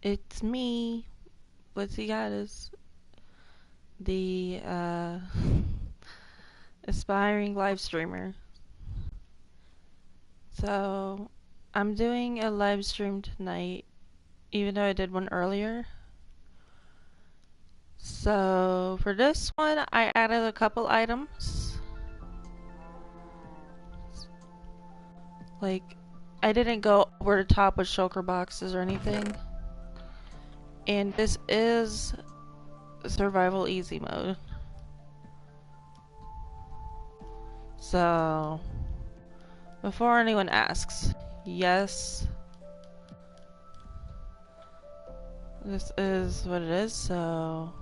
It's me, BlitzyGoddess, the aspiring live streamer. So, I'm doing a live stream tonight, even though I did one earlier. So, for this one, I added a couple items. Like, I didn't go over the top with shulker boxes or anything. And this is survival easy mode. So, before anyone asks, yes, this is what it is. So,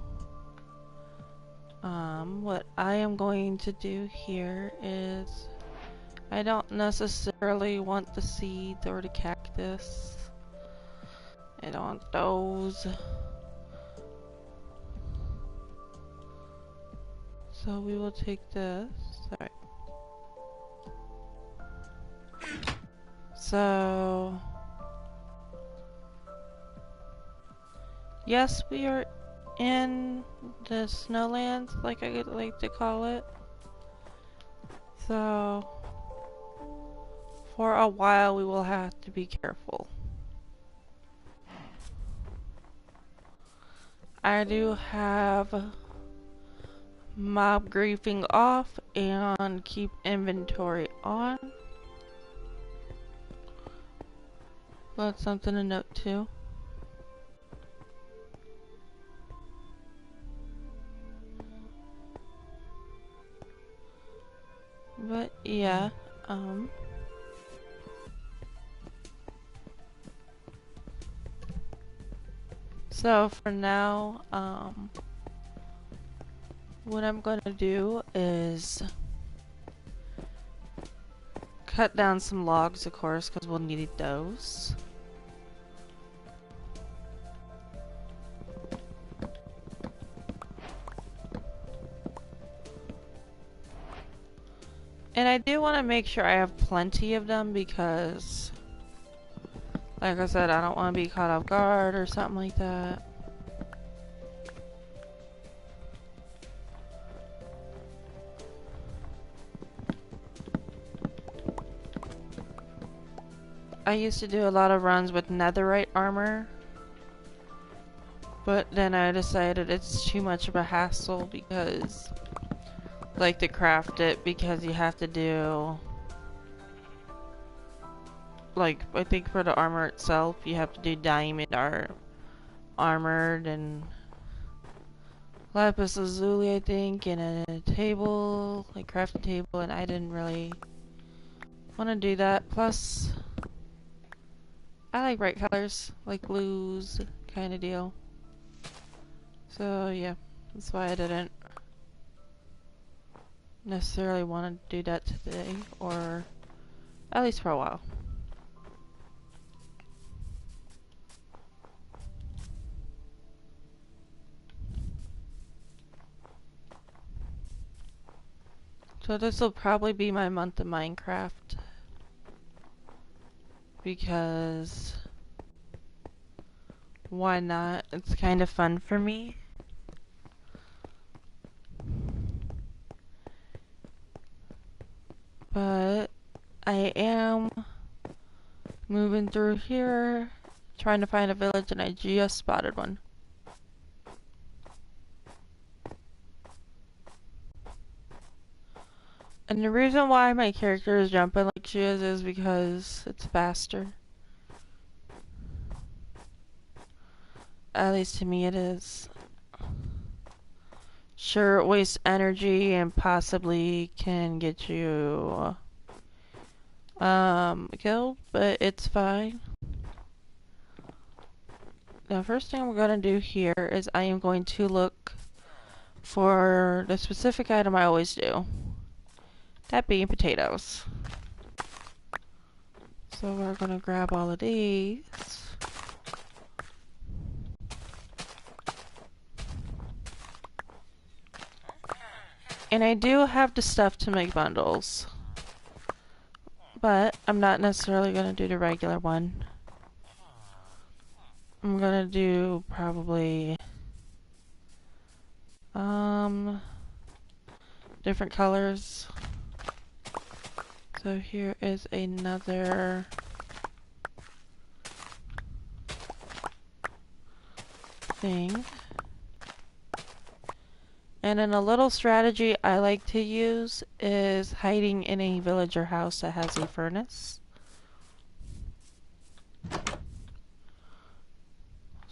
what I am going to do here is, I don't necessarily want the seeds or the cactus. I don't want those. So we will take this. Alright. So, yes, we are in the snowlands, like I like to call it. So, for a while we will have to be careful. I do have mob griefing off and keep inventory on. That's something to note too. But yeah, so for now, what I'm gonna do is cut down some logs, of course, because we'll need those. And I do want to make sure I have plenty of them because, like I said, I don't want to be caught off guard or something like that. I used to do a lot of runs with netherite armor, but then I decided it's too much of a hassle because, like, to craft it, because you have to do, like, I think for the armor itself, you have to do diamond or armored and lapis lazuli, I think, and a table, like crafting table, and I didn't really want to do that. Plus, I like bright colors, like blues, kind of deal. So yeah, that's why I didn't necessarily want to do that today, or at least for a while. So this will probably be my month of Minecraft, because why not? It's kind of fun for me. But I am moving through here, trying to find a village, and I just spotted one. And the reason why my character is jumping like she is because it's faster. At least to me it is. Sure, it wastes energy and possibly can get you killed, but it's fine. The first thing we're gonna do here is I am going to look for the specific item I always do. That being potatoes. So we're gonna grab all of these. And I do have the stuff to make bundles, but I'm not necessarily gonna do the regular one. I'm gonna do probably different colors. So here is another thing. And then a little strategy I like to use is hiding in a villager house that has a furnace.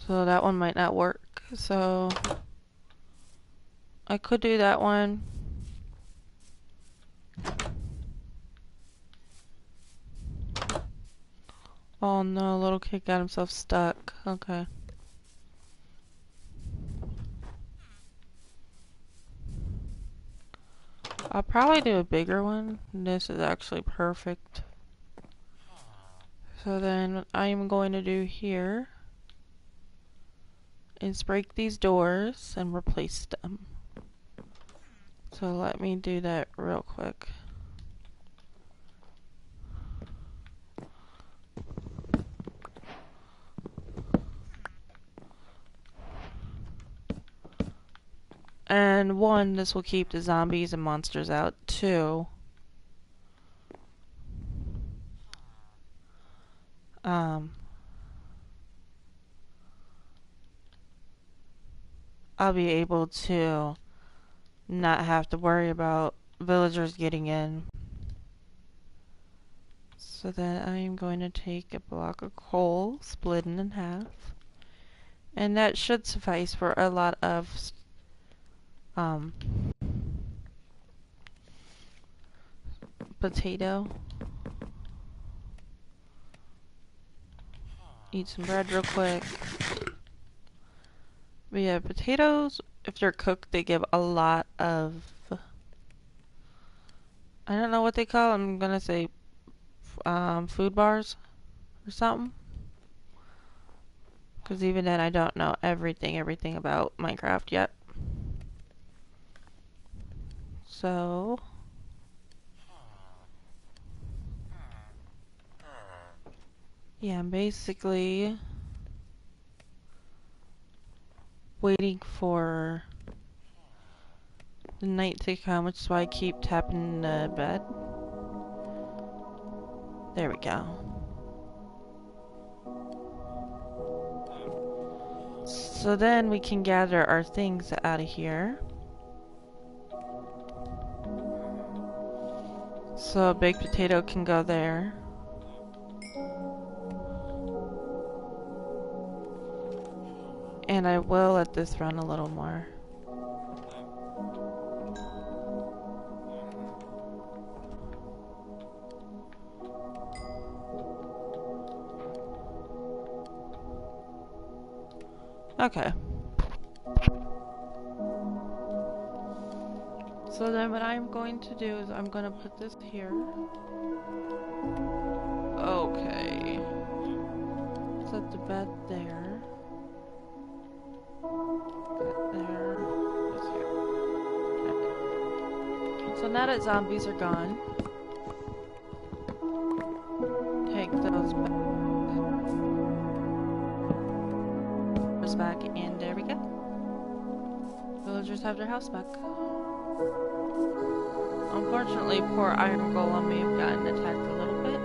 So that one might not work. So I could do that one. Oh no, little kid got himself stuck. Okay. I'll probably do a bigger one. This is actually perfect. So then what I'm going to do here is break these doors and replace them. So let me do that real quick. And one, this will keep the zombies and monsters out. Two, I'll be able to not have to worry about villagers getting in. So then I'm going to take a block of coal, split it in half. And that should suffice for a lot of potato. Eat some bread real quick. But yeah, potatoes, if they're cooked, they give a lot of, I don't know what they call them. I'm gonna say food bars or something. Because even then I don't know everything about Minecraft yet. So yeah, I'm basically waiting for the night to come, which is why I keep tapping the bed. There we go. So then we can gather our things out of here. So a baked potato can go there. And I will let this run a little more. Okay. So then what I'm going to do is I'm going to put this here. Okay. Set the bed there. That there. This here. Okay. So now that zombies are gone, take those back, and there we go. Villagers have their house back. Unfortunately, poor Iron Golem may have gotten attacked a little bit.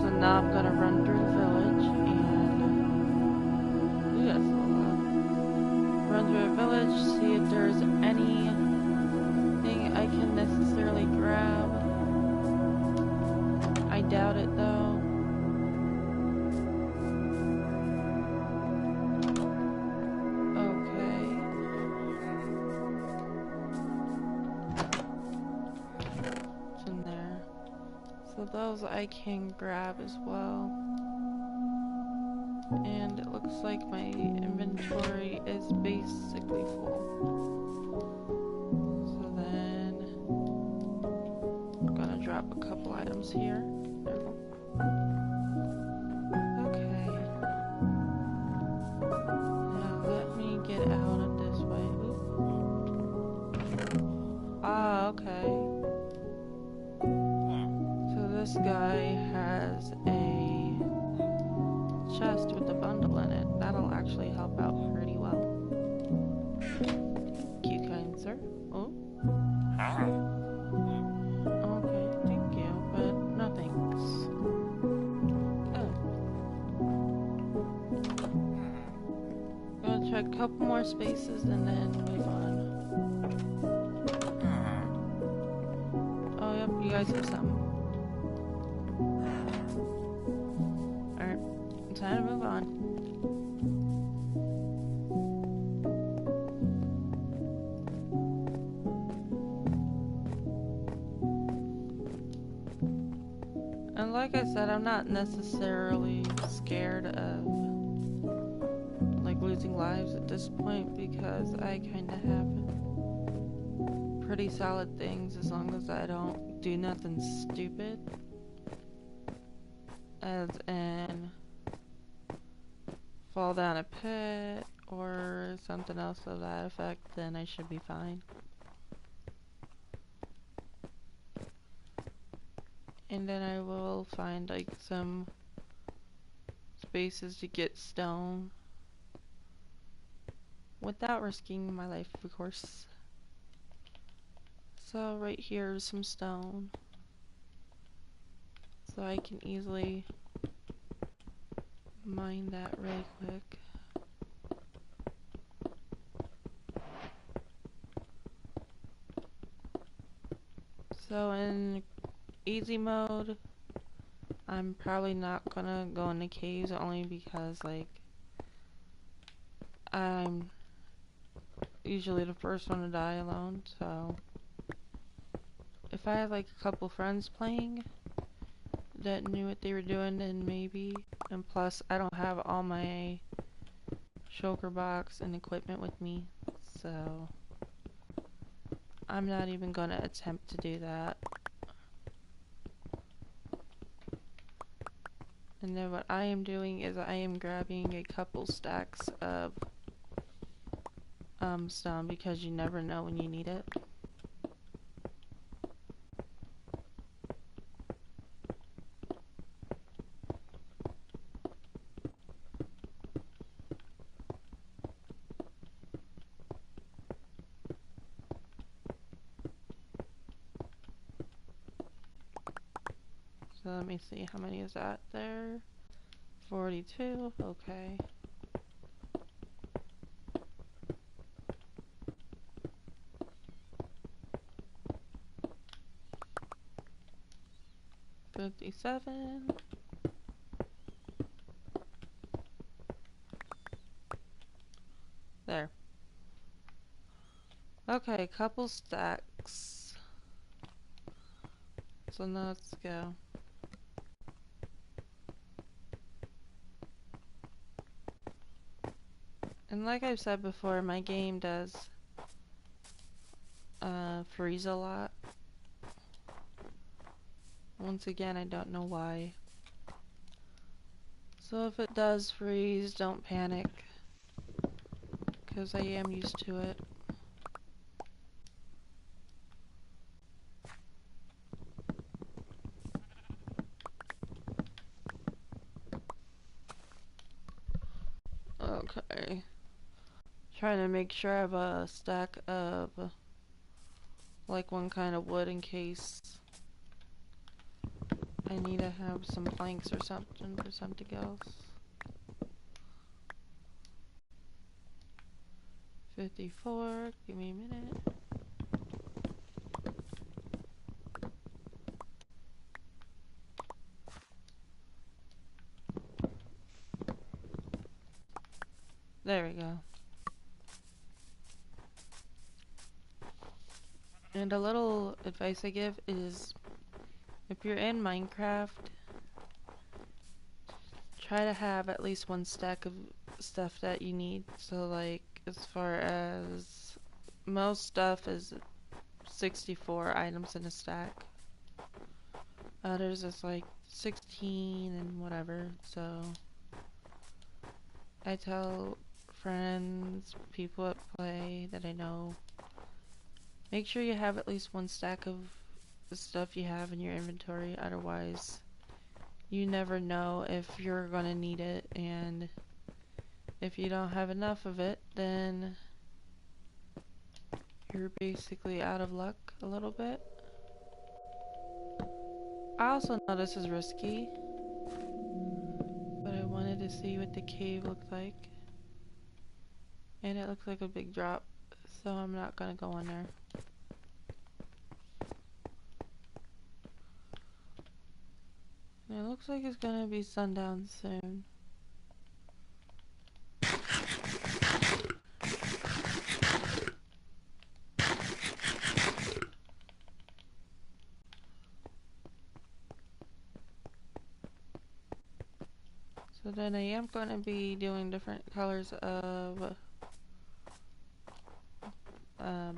So now I'm gonna run through the village and... Ooh, that's a little loud. Run through the village, see if there's anything I can necessarily grab. I doubt it though. Those I can grab as well. And it looks like my inventory is basically full. So then I'm gonna drop a couple items here. Okay. Now let me get out of this way. Oop. Ah, okay. This this guy has a chest with a bundle in it. That'll actually help out pretty well. Cute, kind sir. Oh. Okay, thank you, but no thanks. Oh. Gonna check a couple more spaces and then move on. Oh, yep, you guys have some. Alright, time to move on. And like I said, I'm not necessarily scared of like losing lives at this point because I kind of have pretty solid things as long as I don't do nothing stupid. As in fall down a pit or something else of that effect, then I should be fine. And then I will find like some spaces to get stone without risking my life, of course. So right here is some stone, so I can easily mine that really quick. So in easy mode, I'm probably not gonna go in the caves only because like I'm usually the first one to die alone, so if I had like a couple friends playing that knew what they were doing, then maybe. And plus I don't have all my shulker box and equipment with me, so I'm not even gonna attempt to do that. And then what I am doing is I am grabbing a couple stacks of stone because you never know when you need it. So let me see, how many is that there? 42, okay. $57. There. Okay, couple stacks. So now let's go. And like I've said before, my game does freeze a lot. Once again, I don't know why. So if it does freeze, don't panic, because I am used to it. Okay. Trying to make sure I have a stack of like one kind of wood in case I need to have some planks or something for something else. 54, give me a minute. There we go. And a little advice I give is, if you're in Minecraft, try to have at least one stack of stuff that you need. So like, as far as most stuff is 64 items in a stack. Others is like 16 and whatever, so I tell friends, people that play that I know, make sure you have at least one stack of the stuff you have in your inventory. Otherwise, you never know if you're gonna need it, and if you don't have enough of it, then you're basically out of luck a little bit. I also know this is risky, but I wanted to see what the cave looked like. And it looks like a big drop, so I'm not gonna go in there. And it looks like it's gonna be sundown soon. So then I am going to be doing different colors of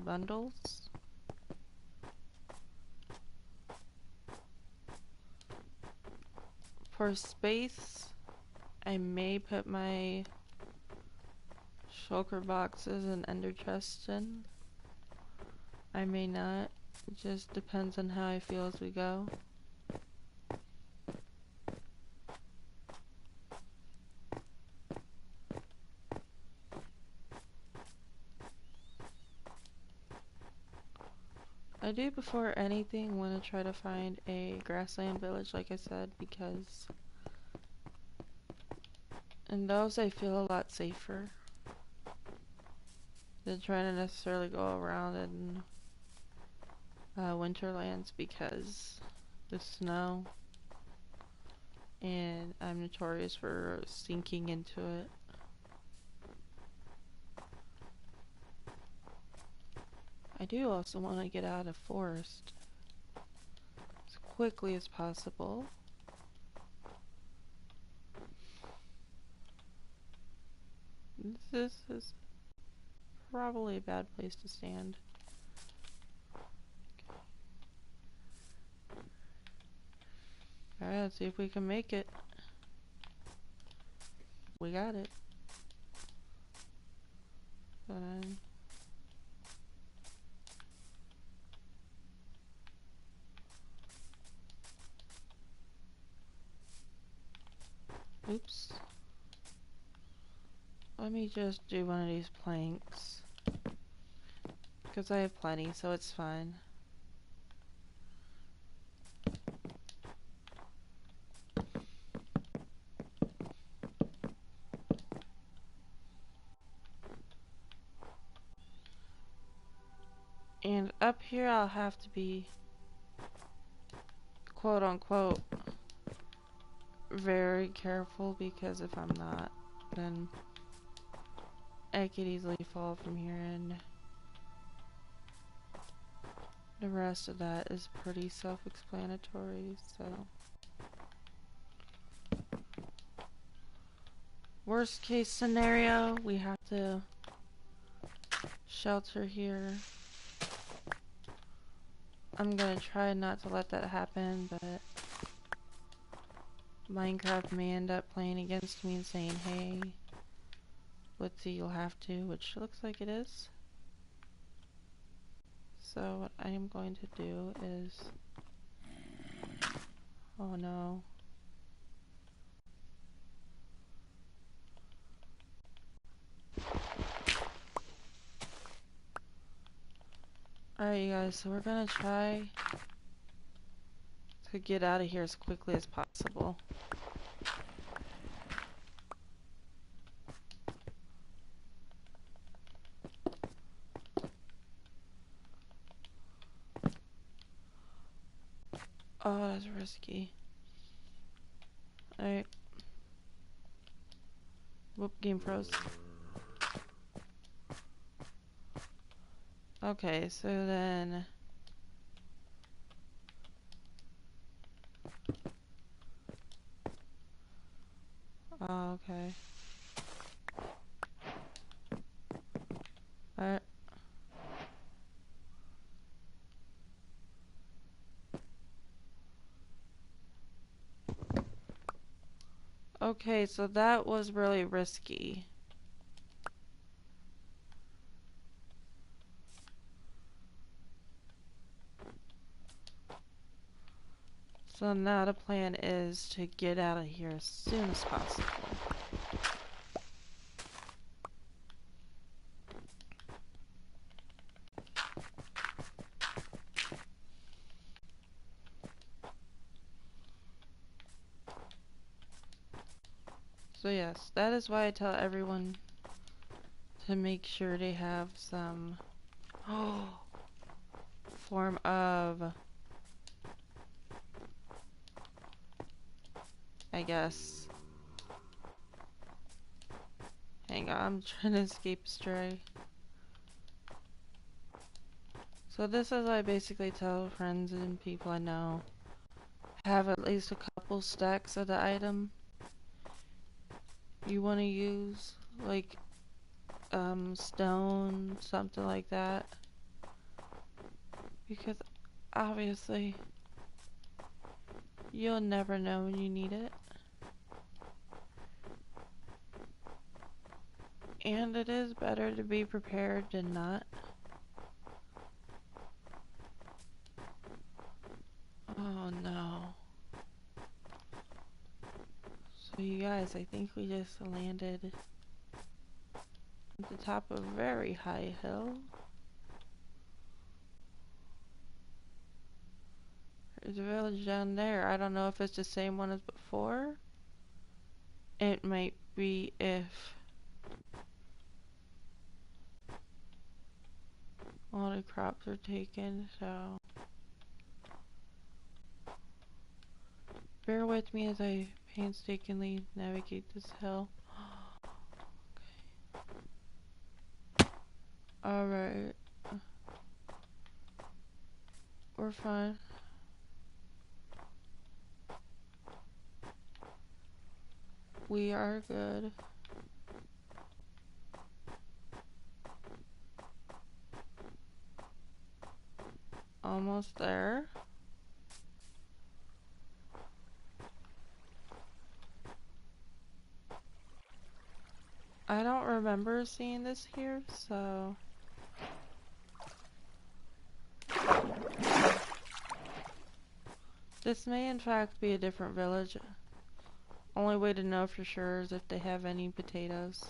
bundles. For space, I may put my shulker boxes and ender chests in. I may not. It just depends on how I feel as we go. I do, before anything, want to try to find a grassland village, like I said, because in those I feel a lot safer than trying to necessarily go around in winterlands, because the snow, and I'm notorious for sinking into it. I do also want to get out of forest as quickly as possible. This is probably a bad place to stand. Alright, let's see if we can make it. We got it. Fine. Oops. Let me just do one of these planks, because I have plenty, so it's fine. And up here I'll have to be, quote unquote, very careful, because if I'm not, then I could easily fall from here, and the rest of that is pretty self-explanatory, so. Worst case scenario, we have to shelter here. I'm gonna try not to let that happen, but Minecraft may end up playing against me and saying, hey, Blitzy, you'll have to, which looks like it is. So what I am going to do is, oh no. Alright you guys, so we're gonna try to get out of here as quickly as possible. Oh, that's risky. Alright. Whoop, game froze. Okay, so then oh, okay. Alright. Okay, so that was really risky. So now the plan is to get out of here as soon as possible. So yes, that is why I tell everyone to make sure they have some form of, I guess. Hang on, I'm trying to escape stray. So this is I basically tell friends and people I know, have at least a couple stacks of the item you want to use, like stone, something like that, because obviously you'll never know when you need it, and it is better to be prepared than not. Oh no. So you guys, I think we just landed at the top of a very high hill. There's a village down there. I don't know if it's the same one as before. It might be if all the crops are taken, so bear with me as I painstakingly navigate this hill. Okay. Alright. We're fine. We are good. Almost there. I don't remember seeing this here, so this may in fact be a different village. Only way to know for sure is if they have any potatoes.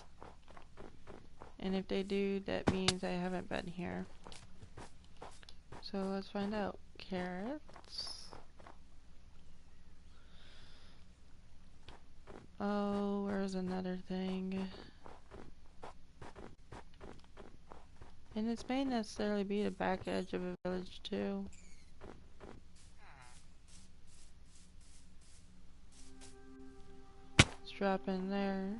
And if they do, that means I haven't been here. So let's find out. Carrots. Oh, where's another thing? And this may necessarily be the back edge of a village too. Let's drop in there.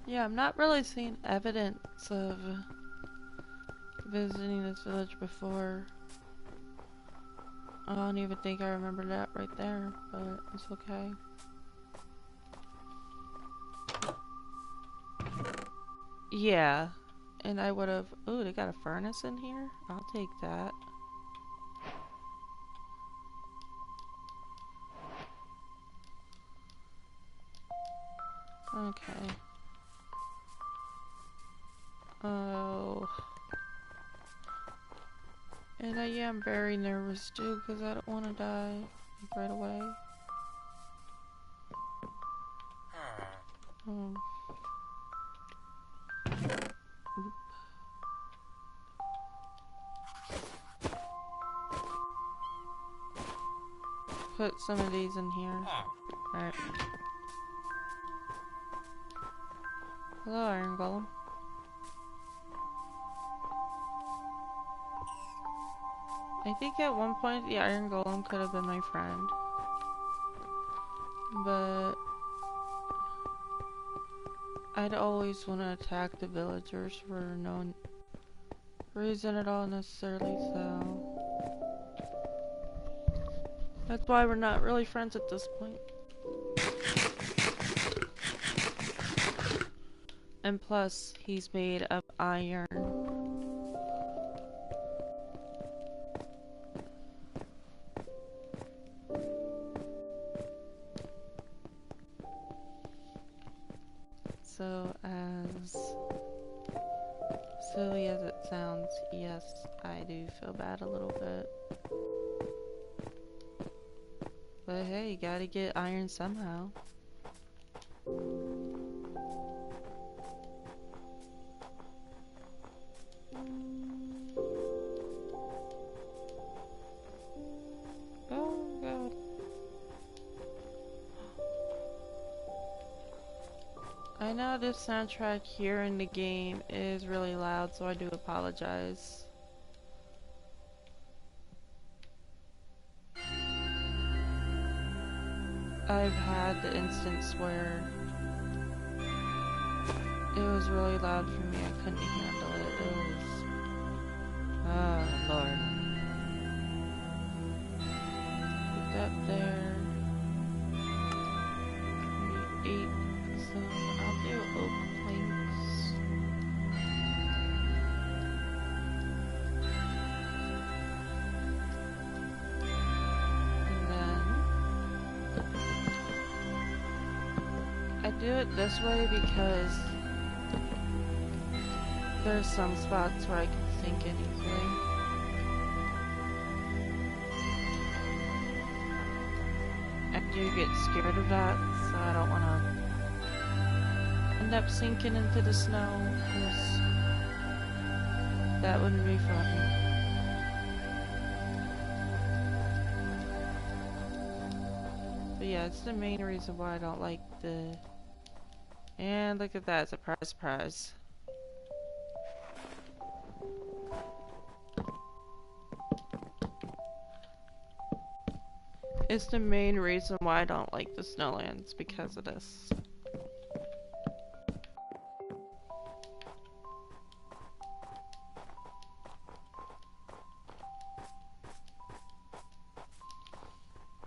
Yeah, I'm not really seeing evidence of visiting this village before. I don't even think I remember that right there, but it's okay. Yeah, and I would have. Ooh, they got a furnace in here? I'll take that. Okay. Oh. And I am very nervous too, because I don't want to die like, right away. Oop. Put some of these in here. Alright. Hello, Iron Golem. I think at one point the Iron Golem could have been my friend. But I'd always want to attack the villagers for no reason at all necessarily, so that's why we're not really friends at this point. And plus, he's made of iron. So as silly as it sounds, yes, I do feel bad a little bit. But hey, you gotta get iron somehow. Oh god. I know this soundtrack here in the game is really loud, so I do apologize. I've had the instance where it was really loud for me, I couldn't handle it. It was... oh lord. Put that there. Need 8, so I'll do oak planks. And then I do it this way because there's some spots where I can sink in easily. I do get scared of that, so I don't want to end up sinking into the snow, because that wouldn't be fun. But yeah, it's the main reason why I don't like the... and look at that, surprise, surprise. It's the main reason why I don't like the snowlands, because of this.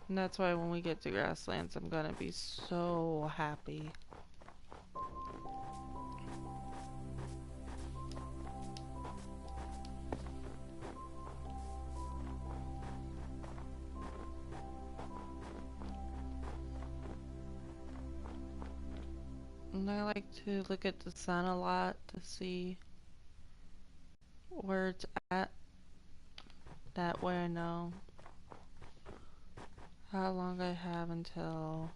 And that's why when we get to grasslands, I'm gonna be so happy. And I like to look at the sun a lot to see where it's at. That way I know how long I have until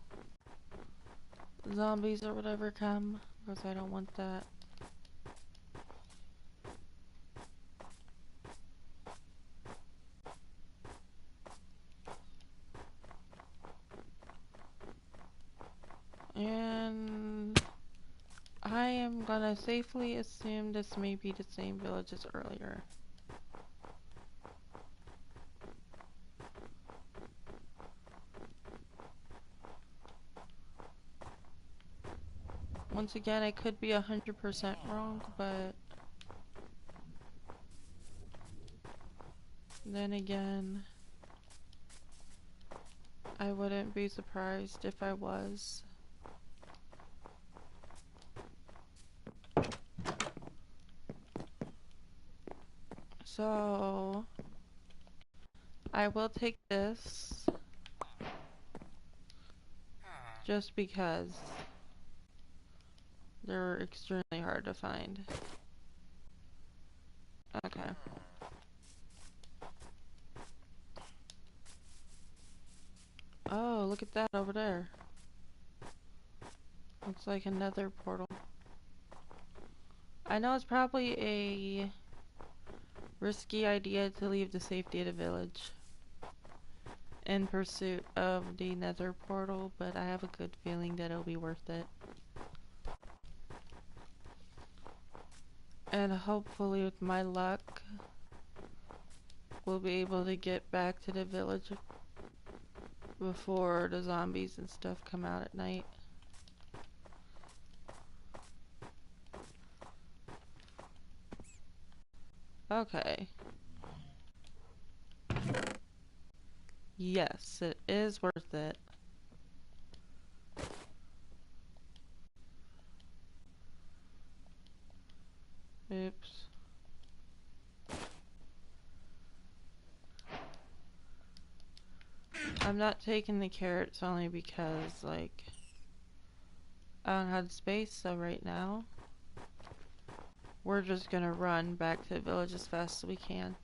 zombies or whatever come, because I don't want that. And I am gonna safely assume this may be the same village as earlier. Once again, I could be 100% wrong, but then again, I wouldn't be surprised if I was. So, I will take this just because they're extremely hard to find. Okay. Oh, look at that over there. Looks like another portal. I know it's probably a risky idea to leave the safety of the village in pursuit of the nether portal, but I have a good feeling that it'll be worth it. And hopefully with my luck, we'll be able to get back to the village before the zombies and stuff come out at night. Okay. Yes, it is worth it. Oops. I'm not taking the carrots only because, I don't have the space, so right now we're just gonna run back to the village as fast as we can.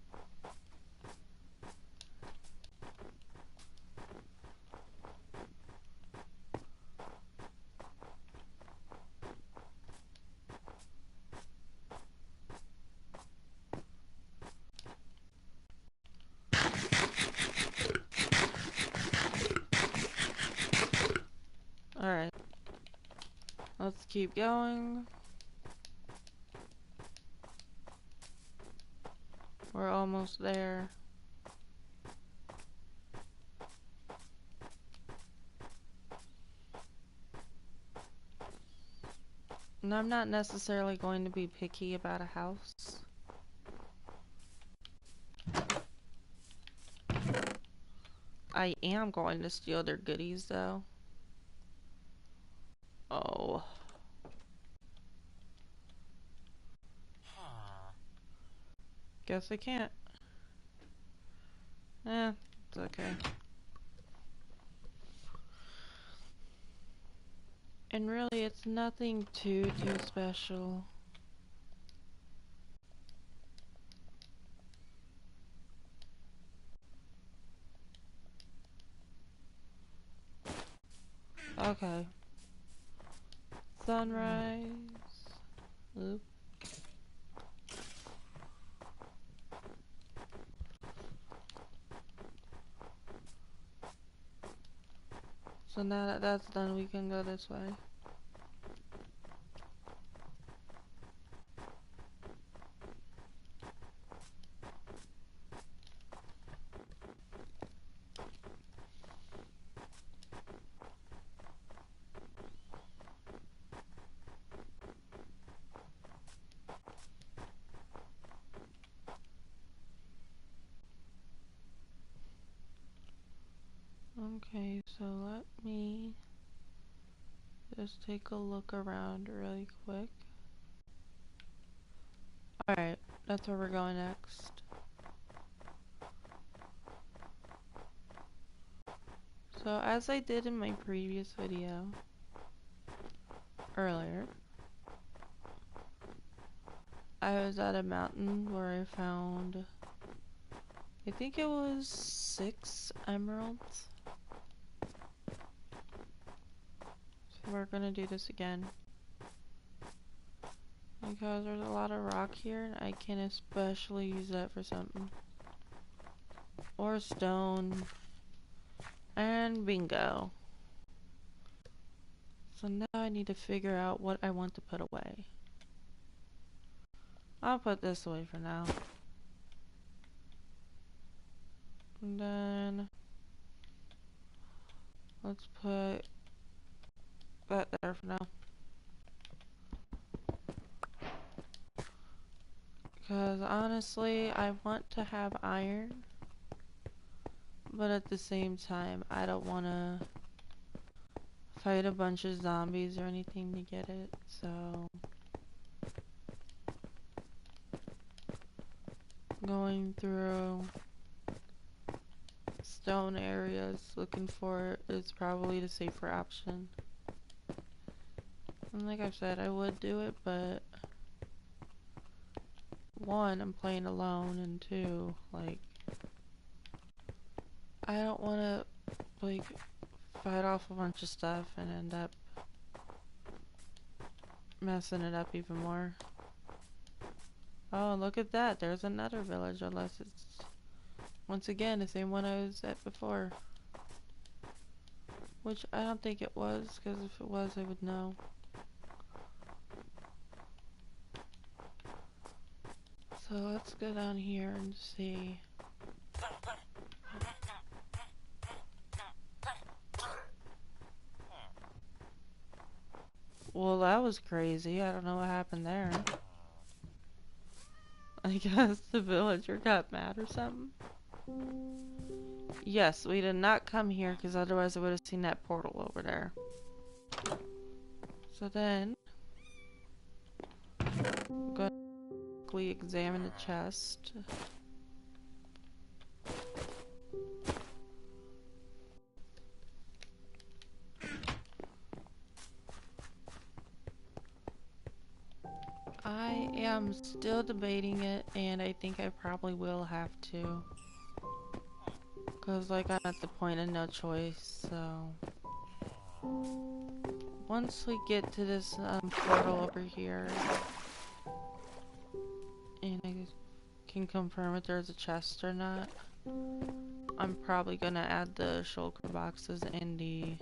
Alright. Let's keep going. We're almost there. And I'm not necessarily going to be picky about a house. I am going to steal their goodies though. Oh. Guess I can't. Eh, it's okay. And really, it's nothing too special. Okay. Sunrise. Oop. So now that that's done, we can go this way. Okay, so let me just take a look around really quick. Alright, that's where we're going next. So as I did in my previous video earlier, I was at a mountain where I found, I think it was 6 emeralds. So we're gonna do this again. Because there's a lot of rock here and I can especially use that for something. Or stone. And bingo. So now I need to figure out what I want to put away. I'll put this away for now. And then let's put that there for now. Because honestly, I want to have iron. But at the same time, I don't want to fight a bunch of zombies or anything to get it, so going through stone areas looking for it is probably the safer option. And like I've said, I would do it, but 1, I'm playing alone, and 2, like, I don't want to, like, fight off a bunch of stuff and end up messing it up even more. Oh, look at that. There's another village, unless it's, once again, the same one I was at before. Which I don't think it was, because if it was, I would know. So let's go down here and see. Well, that was crazy. I don't know what happened there. I guess the villager got mad or something. Yes, we did not come here because otherwise I would have seen that portal over there. So then, I'm going to quickly examine the chest. I Yeah, I'm still debating it, and I think I probably will have to. Because, like, I'm at the point of no choice, so... Once we get to this portal over here, and I can confirm if there's a chest or not, I'm probably gonna add the shulker boxes and the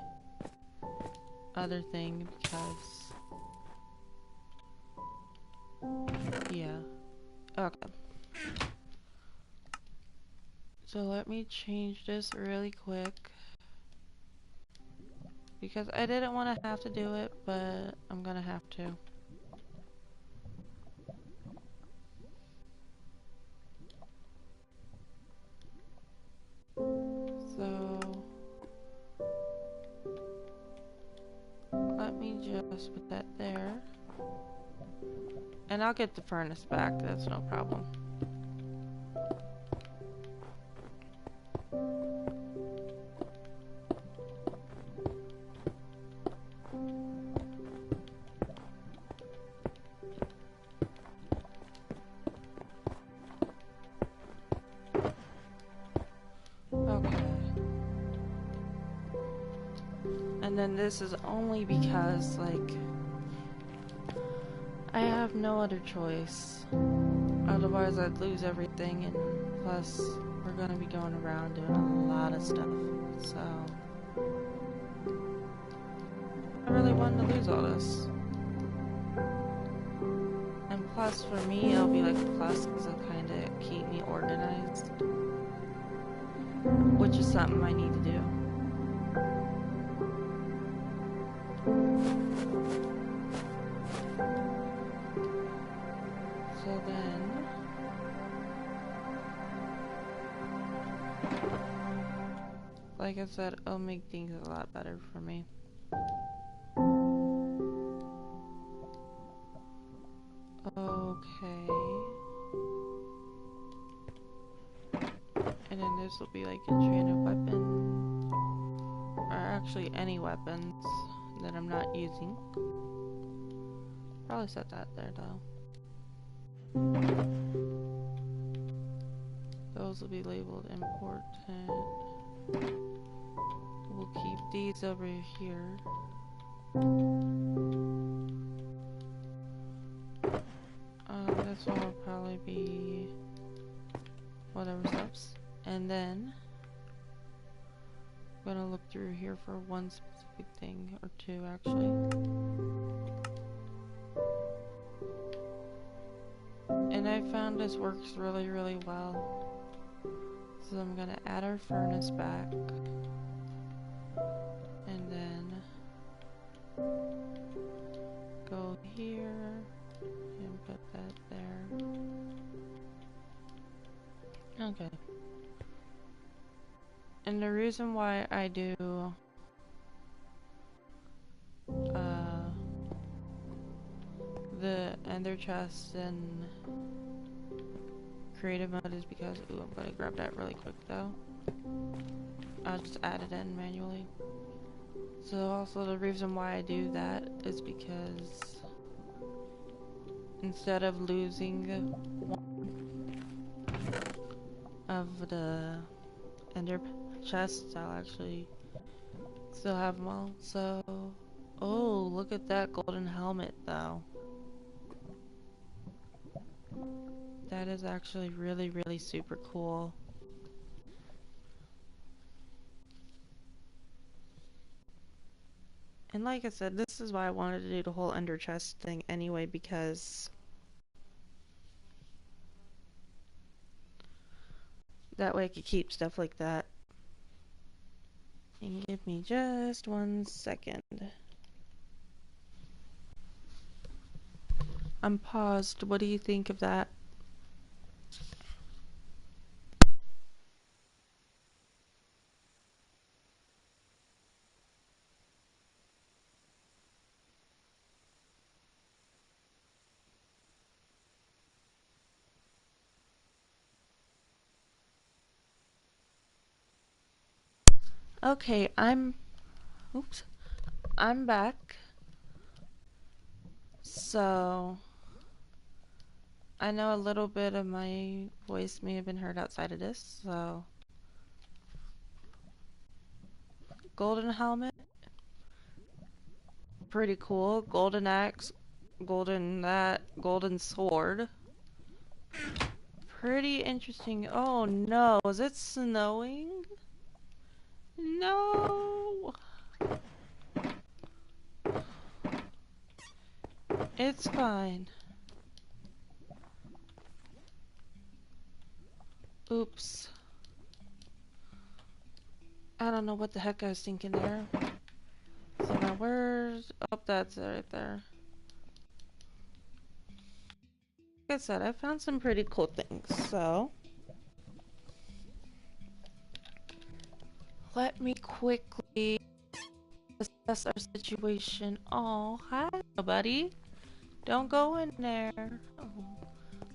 other thing, because... Yeah. Okay. So let me change this really quick. Because I didn't want to have to do it, but I'm gonna have to. So let me just put that there. And I'll get the furnace back, that's no problem. Okay. And then this is only because, like, I have no other choice. Otherwise I'd lose everything, and plus we're gonna be going around doing a lot of stuff, so I really wanted to lose all this. And plus for me it'll be like a plus because it'll kind of keep me organized, which is something I need to do. So then, like I said, it'll make things a lot better for me. Okay. And then this will be like enchanted weapon. Or actually any weapons that I'm not using. Probably set that there though. Those will be labeled important. We'll keep these over here. This one will probably be whatever steps. And then I'm gonna look through here for one specific thing, or two actually. And I found this works really, really well. So I'm gonna add our furnace back. And then go here and put that there. Okay. And the reason why I do the ender chest and creative mode is because, ooh, I'm gonna grab that really quick though. I'll just add it in manually. So also the reason why I do that is because instead of losing one of the ender chests, I'll actually still have them all. So, oh, look at that golden helmet though. That is actually really, really super cool. And like I said, this is why I wanted to do the whole ender chest thing anyway, because that way I could keep stuff like that. And give me just 1 second. I'm paused. What do you think of that? Okay, I'm back. So I know a little bit of my voice may have been heard outside of this, so. Golden helmet. Pretty cool. Golden axe. Golden that. Golden sword. Pretty interesting. Oh no, is it snowing? No! It's fine. Oops. I don't know what the heck I was thinking there. So now where's... Oh, that's it right there. Like I said, I found some pretty cool things, so... Let me quickly assess our situation. Oh, hi, buddy. Don't go in there. Oh.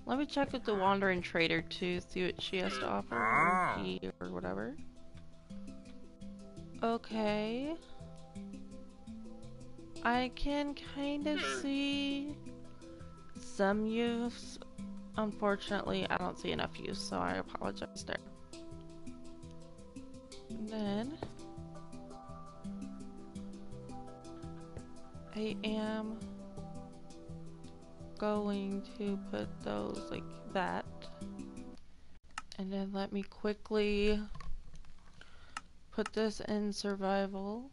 Let me check with the Wandering Trader too, see what she has to offer, or he, or whatever. Okay. I can kind of see some use. Unfortunately, I don't see enough use, so I apologize there. And then I am going to put those like that. And then let me quickly put this in survival.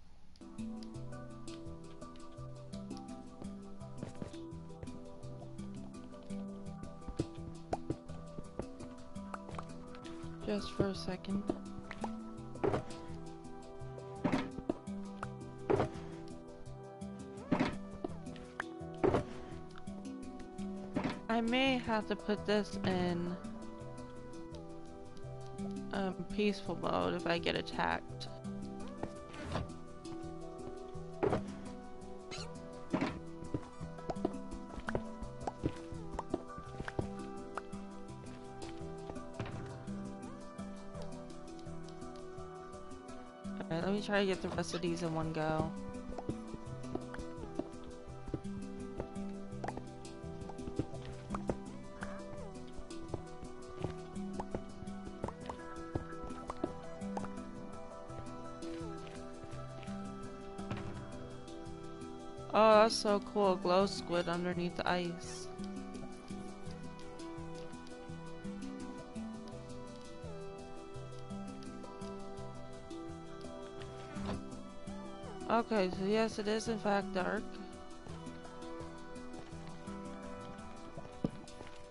Just for a second. I may have to put this in peaceful mode if I get attacked. Alright, let me try to get the rest of these in one go. Oh, that's so cool. Glow squid underneath the ice. Okay, so yes, it is in fact dark.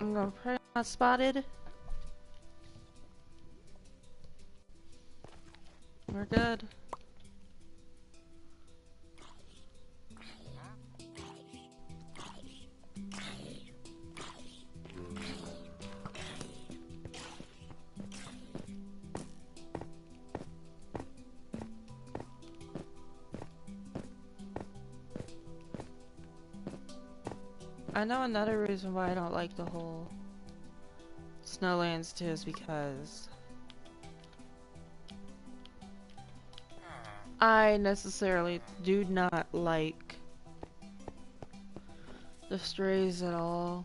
I'm gonna pray I'm not spotted. We're good. I know another reason why I don't like the whole Snowlands too is because I necessarily do not like the strays at all.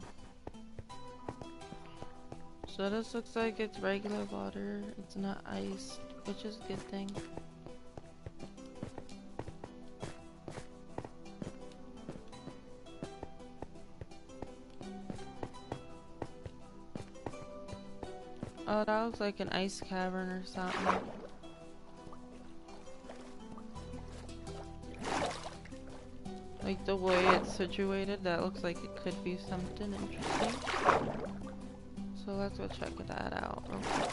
So this looks like it's regular water, it's not ice, which is a good thing. Oh, that looks like an ice cavern or something. Like the way it's situated, that looks like it could be something interesting. So let's go check that out real quick.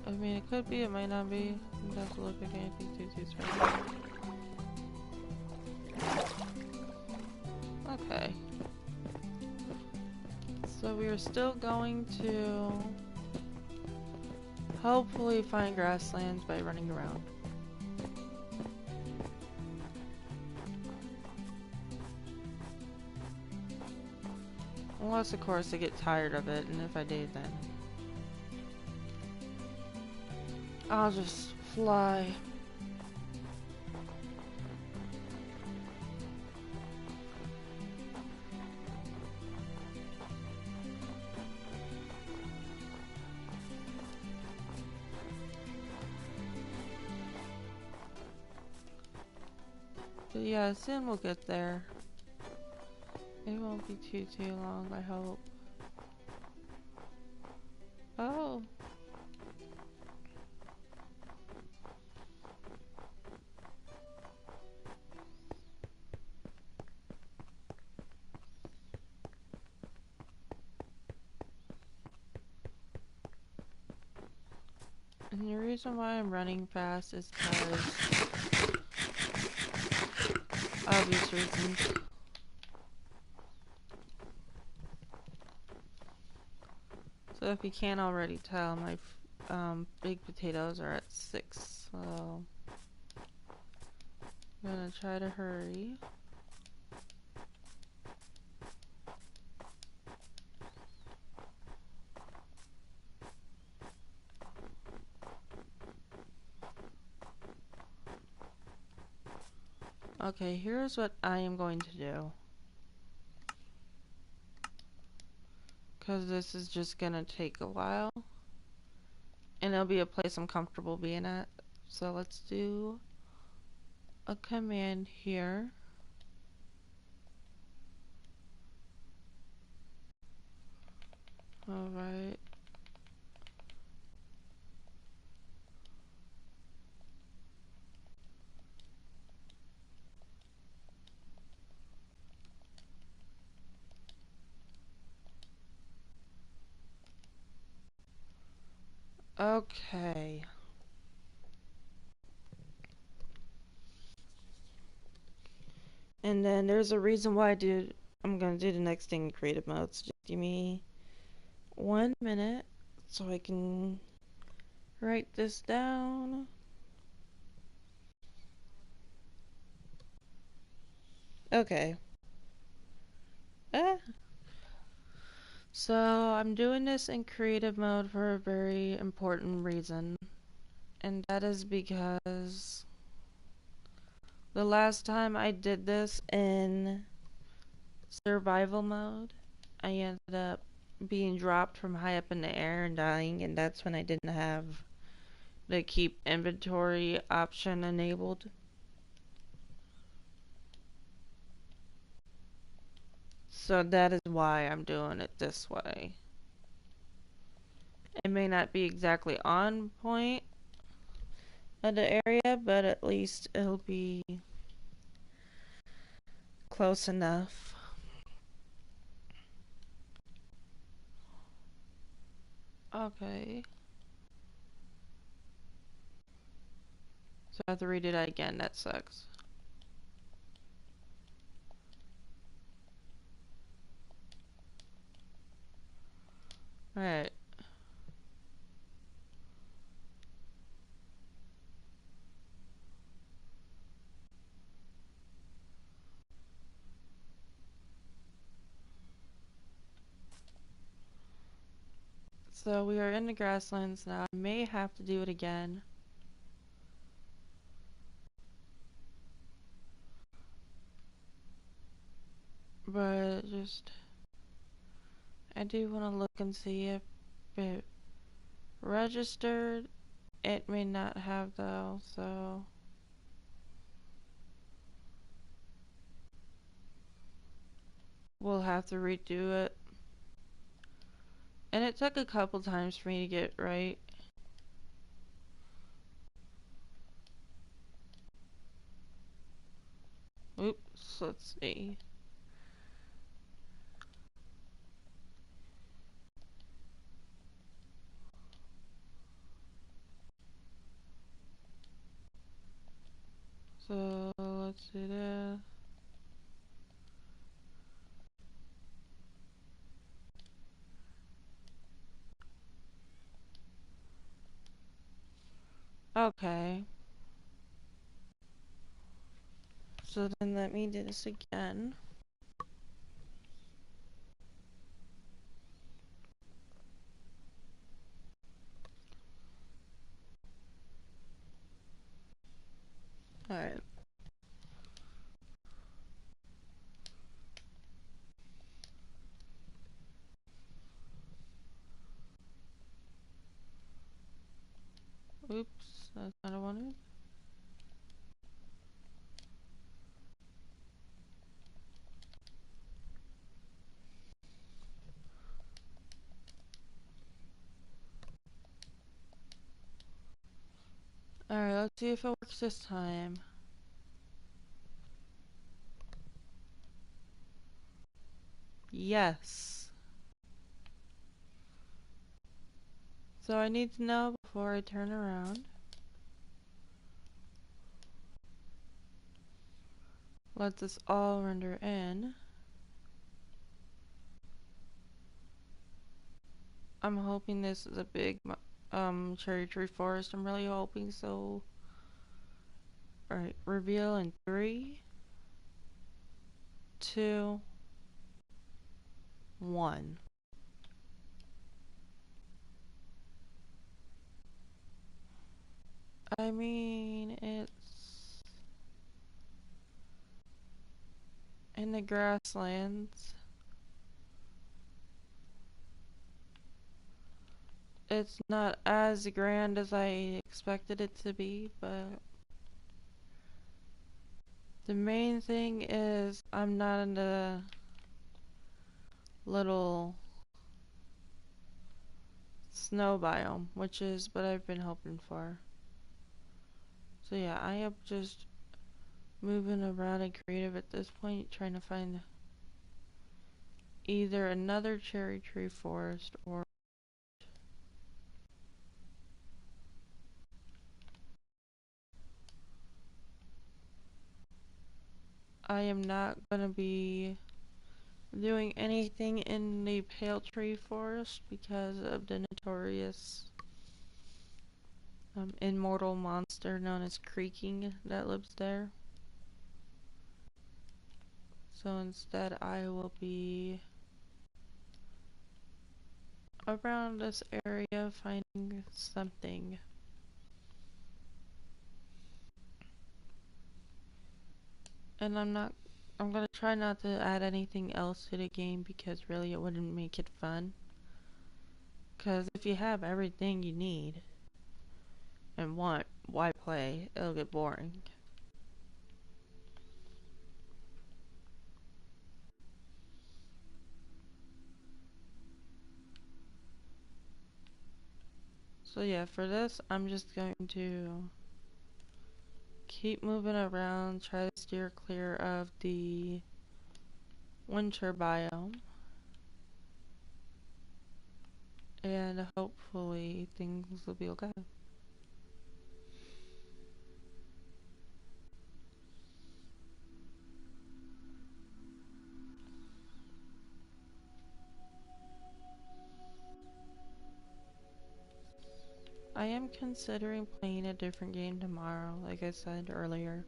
I mean, it could be, it might not be. It doesn't look like anything too special. Okay. So we are still going to hopefully find grasslands by running around. Unless, of course, I get tired of it, and if I do, then I'll just fly. But yeah, soon we'll get there. It won't be too long, I hope. Oh. And the reason why I'm running fast is because obvious reasons. So if you can't already tell, my big potatoes are at 6, so I'm gonna try to hurry. Okay, here's what I am going to do. Because this is just gonna take a while. And it'll be a place I'm comfortable being at. So let's do a command here. Alright. Okay. And then there's a reason why I'm gonna do the next thing in creative mode. So just give me 1 minute so I can write this down. Okay. So I'm doing this in creative mode for a very important reason. And that is because the last time I did this in survival mode, I ended up being dropped from high up in the air and dying, and that's when I didn't have the keep inventory option enabled. So that is why I'm doing it this way. It may not be exactly on point of the area, but at least it'll be close enough. Okay. So I have to redo that again. That sucks. Alright. So we are in the grasslands now. I may have to do it again. But just... I do want to look and see if it registered. It may not have though, so... we'll have to redo it. And it took a couple times for me to get right. Oops, let's see. So let's do this. Okay. So then let me do this again. Oops, that's not what I wanted. Alright, let's see if it works this time. Yes. So I need to know before I turn around. Let this all render in. I'm hoping this is a big cherry tree forest. I'm really hoping so. Alright, reveal in 3, 2, 1. I mean, it's in the grasslands. It's not as grand as I expected it to be, but the main thing is I'm not in the little snow biome, which is what I've been hoping for. So yeah, I am just moving around in creative at this point, trying to find either another cherry tree forest or I am not gonna be doing anything in the pale tree forest because of the notorious immortal monster known as Creaking that lives there. So instead I will be around this area finding something. And I'm gonna try not to add anything else to the game because really it wouldn't make it fun. Because if you have everything you need and want, why play? It'll get boring. So yeah, for this, I'm just going to keep moving around, try to steer clear of the winter biome, and hopefully things will be okay. I am considering playing a different game tomorrow, like I said earlier.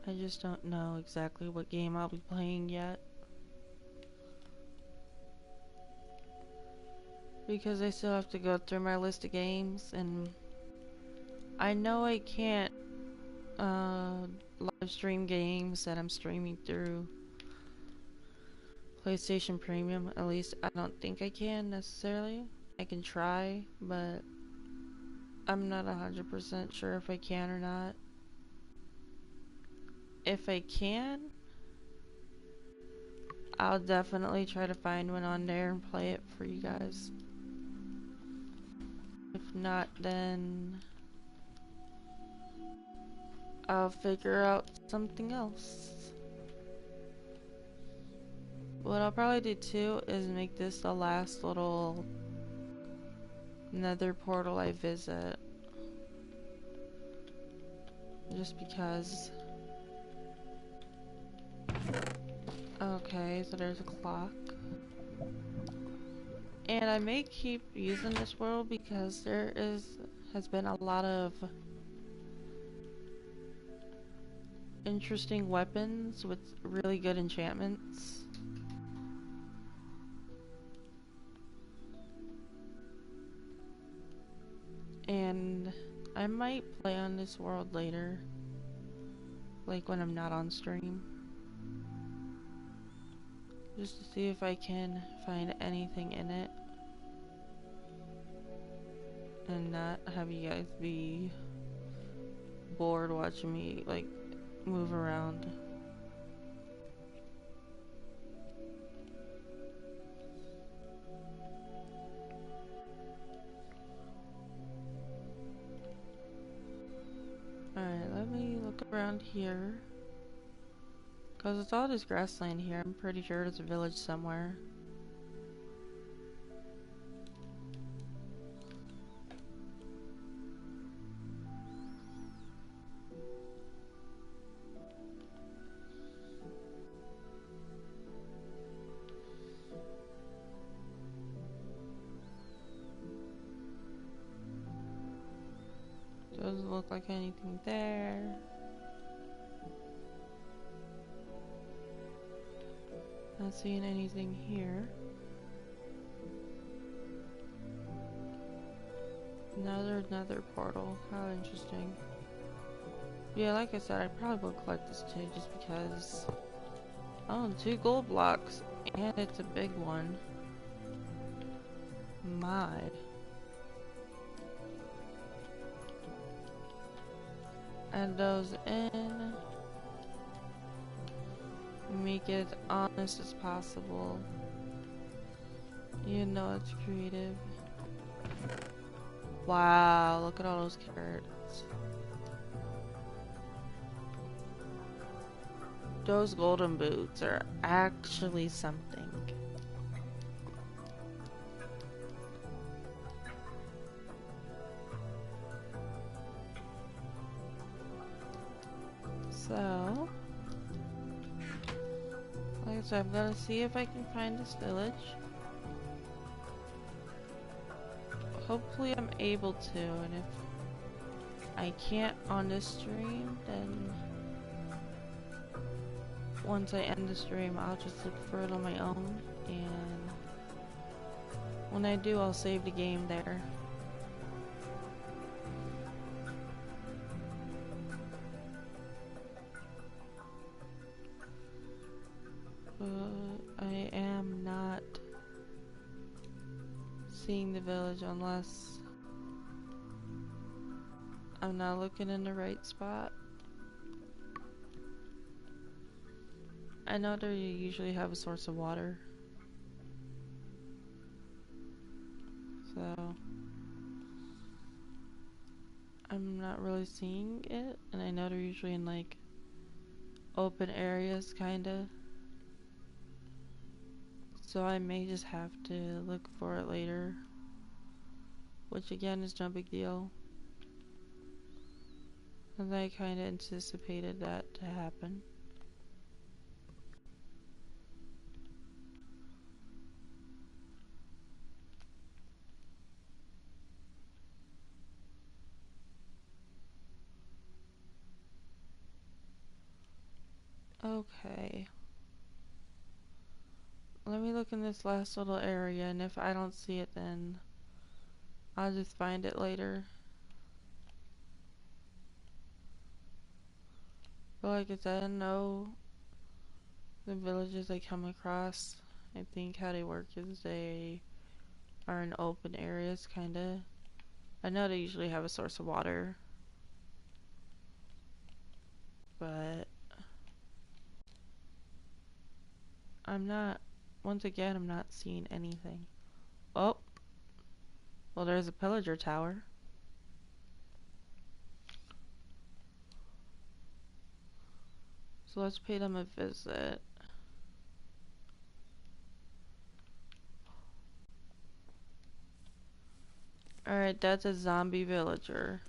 I just don't know exactly what game I'll be playing yet. Because I still have to go through my list of games, and I know I can't live stream games that I'm streaming through PlayStation Premium. At least I don't think I can necessarily. I can try, but I'm not 100% sure if I can or not. If I can, I'll definitely try to find one on there and play it for you guys. If not, then I'll figure out something else. What I'll probably do too is make this the last little nether portal I visit. Just because. Okay, so there's a clock. And I may keep using this world because has been a lot of interesting weapons with really good enchantments. And I might play on this world later. Like when I'm not on stream. Just to see if I can find anything in it. and not have you guys be bored watching me like move around. Alright, let me look around here. Cause it's all this grassland here. I'm pretty sure there's a village somewhere. Doesn't look like anything there. Not seeing anything here. Another portal. How interesting. Yeah, like I said, I probably will collect this too just because. Oh, 2 gold blocks. And it's a big one. My. Add those in. Make it as honest as possible. You know it's creative. Wow, look at all those carrots. Those golden boots are actually something. So, like I said, I'm gonna see if I can find this village. Hopefully I'm able to, and if I can't on this stream, then once I end the stream, I'll just look for it on my own, and when I do, I'll save the game there. I am not seeing the village unless I'm not looking in the right spot. I know they usually have a source of water, so I'm not really seeing it, and I know they're usually in like open areas kinda, so I may just have to look for it later, which again is no big deal, and I kinda anticipated that to happen. Okay. Let me look in this last little area, and if I don't see it, then I'll just find it later. But like I said, I know the villages I come across, I think how they work is they are in open areas, kinda. I know they usually have a source of water, but once again, I'm not seeing anything. Oh, well, there's a pillager tower. So let's pay them a visit. Alright, that's a zombie villager.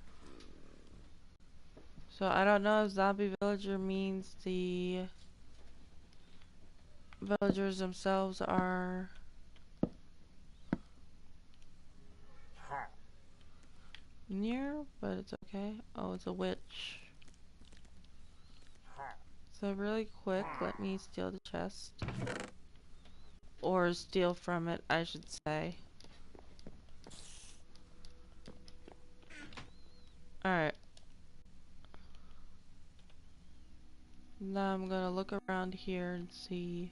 So I don't know if zombie villager means the villagers themselves are near, but it's okay. Oh, it's a witch. So really quick, let me steal the chest. Or steal from it, I should say. Alright. Now I'm gonna look around here and see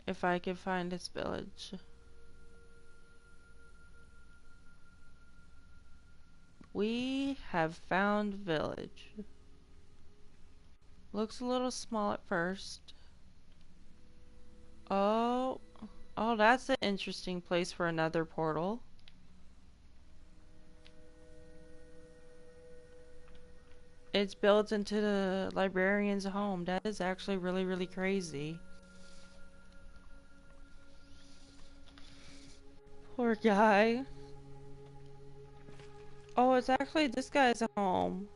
if I can find this village. We have found village. Looks a little small at first. Oh, that's an interesting place for another portal. It's built into the librarian's home. That is actually really, really crazy. Poor guy. Oh, it's actually this guy's home.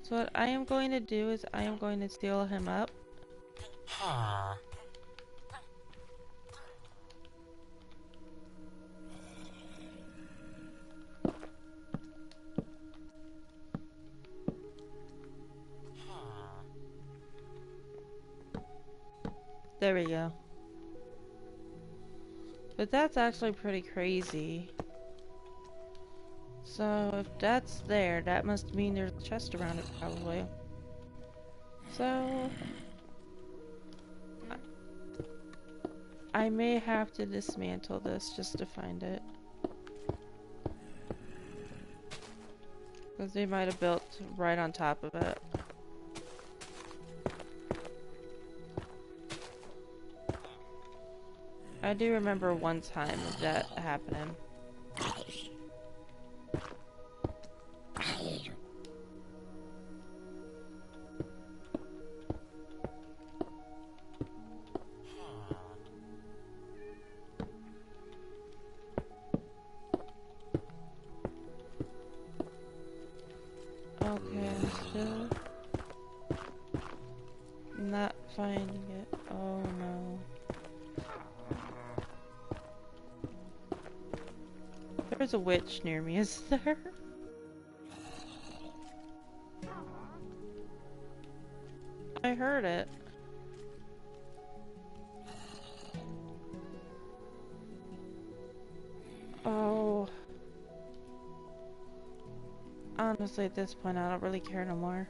So what I am going to do is I am going to seal him up. There we go. But that's actually pretty crazy. So if that's there, that must mean there's a chest around it probably. So I may have to dismantle this just to find it. Because they might have built right on top of it. I do remember one time of that happening. Okay, I'm still not finding it. Oh no. There's a witch near me, is there? I heard it. Oh. Honestly, at this point, I don't really care no more.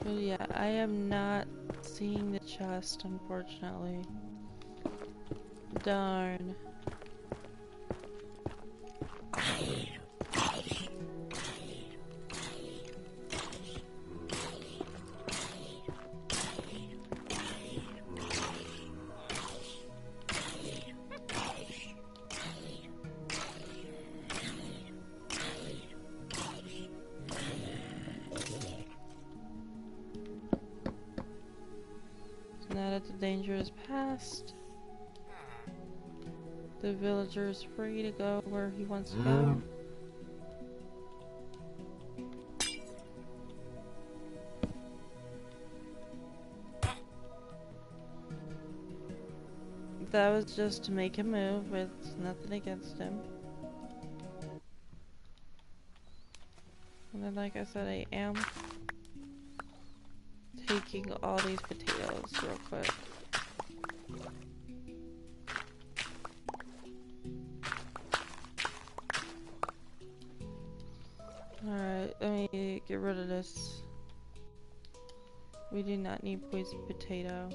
But yeah, I am not seeing the chest, unfortunately. Darn. Now that the danger is past, the villager is free to go where he wants to go. That was just to make him move, with nothing against him. And then, like I said, I am taking all these potatoes real quick. Alright, let me get rid of this. We do not need poison potato.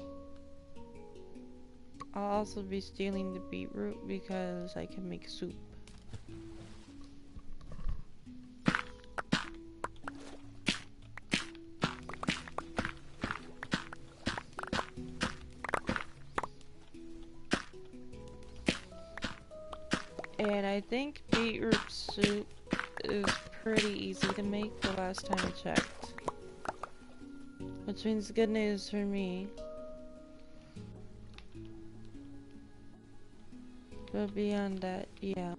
I'll also be stealing the beetroot because I can make soup. And I think beetroot soup is pretty easy to make the last time I checked. Which means good news for me. But beyond that, yeah.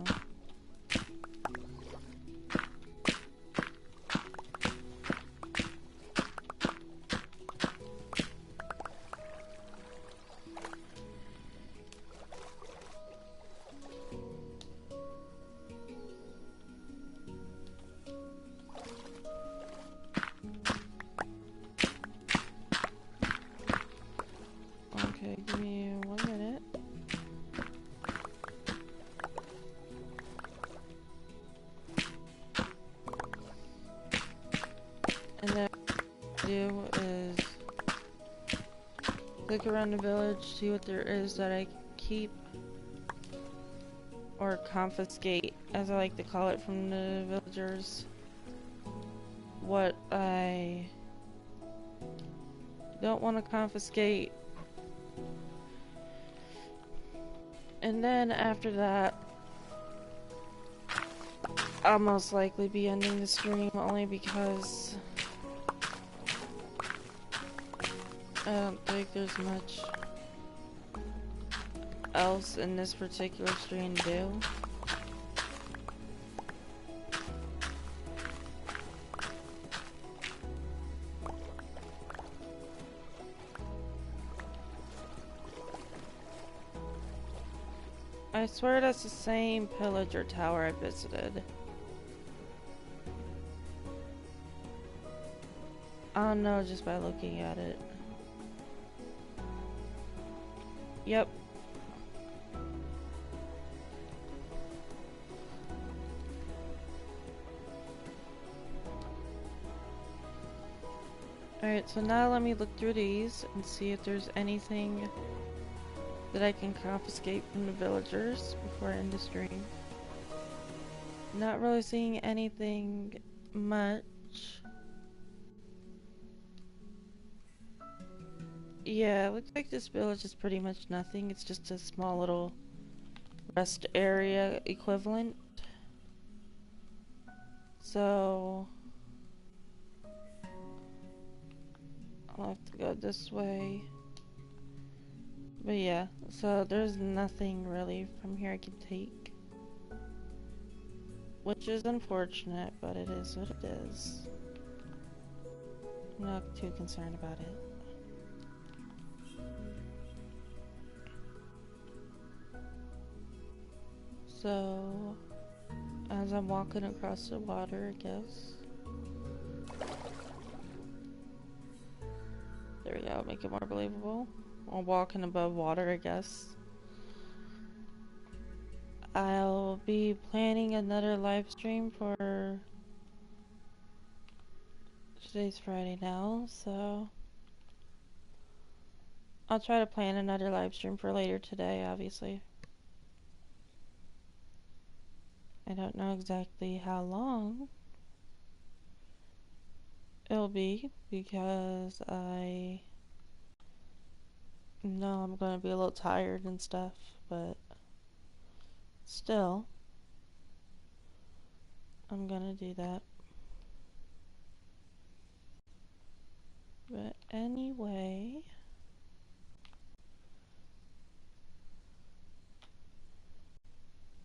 Okay, give me 1 minute. look around the village, see what there is that I can keep or confiscate, as I like to call it, from the villagers. What I don't want to confiscate. And then after that, I'll most likely be ending the stream only because I don't think there's much else in this particular stream to do. I swear that's the same pillager tower I visited. I don't know just by looking at it. Yep. Alright, so now let me look through these and see if there's anything that I can confiscate from the villagers before I end the stream. Not really seeing anything much. Yeah, it looks like this village is pretty much nothing. It's just a small little rest area equivalent. So I'll have to go this way. But yeah, so there's nothing really from here I can take. Which is unfortunate, but it is what it is. I'm not too concerned about it. So, as I'm walking across the water, I guess. There we go, make it more believable. Or walking above water, I guess. I'll be planning another live stream for... Today's Friday now, so... I'll try to plan another live stream for later today, obviously. I don't know exactly how long it'll be because I know I'm gonna be a little tired and stuff, but still, I'm gonna do that. But anyway,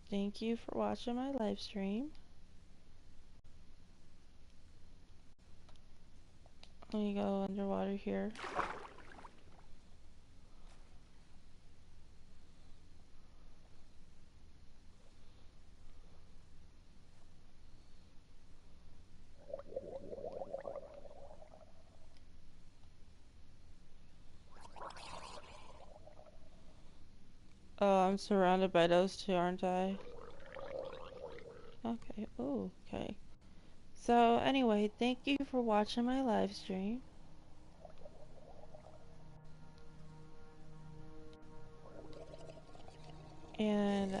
thank you for watching my live stream. Let me go underwater here. Oh, I'm surrounded by those two, aren't I? Okay, oh, okay. So anyway, thank you for watching my live stream. And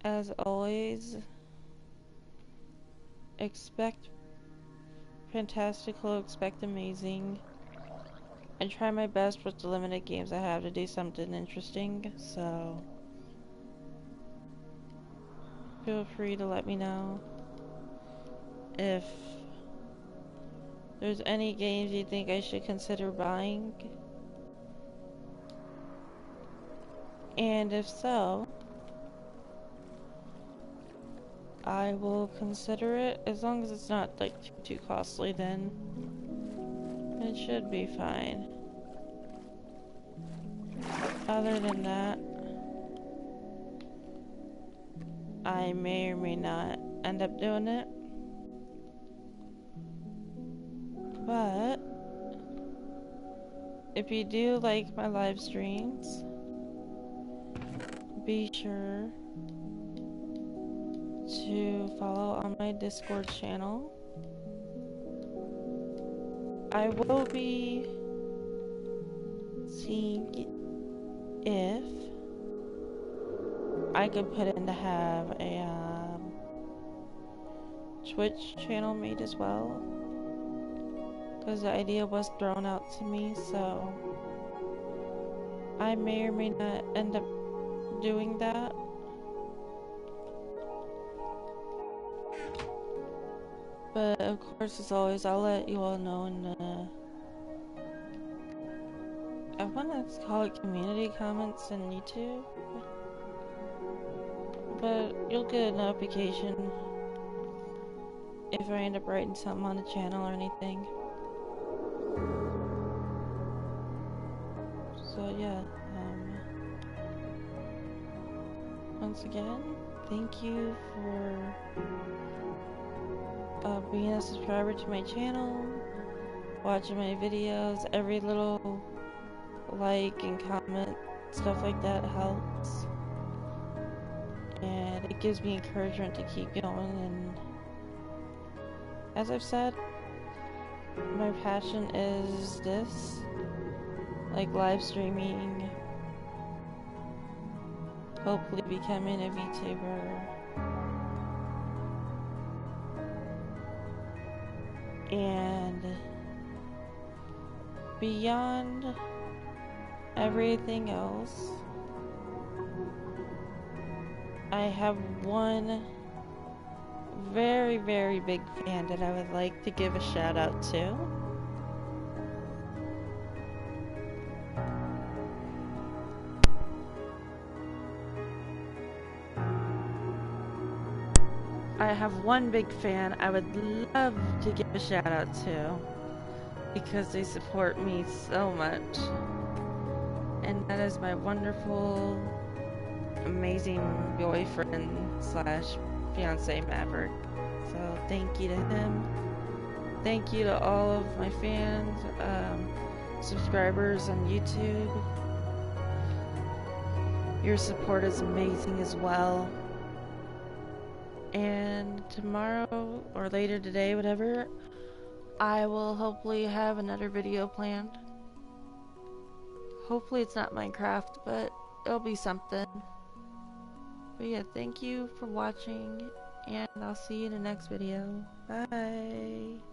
as always, expect fantastical, expect amazing, and try my best with the limited games I have to do something interesting, so feel free to let me know if there's any games you think I should consider buying, and if so, I will consider it. As long as it's not like too costly, then it should be fine. Other than that, I may or may not end up doing it. But if you do like my live streams, be sure to follow on my Discord channel. I will be see if I could put in to have a Twitch channel made as well, because the idea was thrown out to me, so I may or may not end up doing that. But of course, as always, I'll let you all know in the, I want to call it community comments on YouTube, but you'll get a notification if I end up writing something on the channel or anything. So yeah, once again, thank you for being a subscriber to my channel, watching my videos. Every little like and comment, stuff like that helps, and it gives me encouragement to keep going. And as I've said, my passion is this, like live streaming, hopefully becoming a VTuber, and beyond everything else, I have one very, very big fan that I would like to give a shout out to. I have one big fan I would love to give a shout out to, because they support me so much, and that is my wonderful, amazing boyfriend slash fiance Maverick. So thank you to him. Thank you to all of my fans, subscribers on YouTube. Your support is amazing as well. And tomorrow or later today, whatever, I will hopefully have another video planned. Hopefully it's not Minecraft, but it'll be something. But yeah, thank you for watching, and I'll see you in the next video. Bye!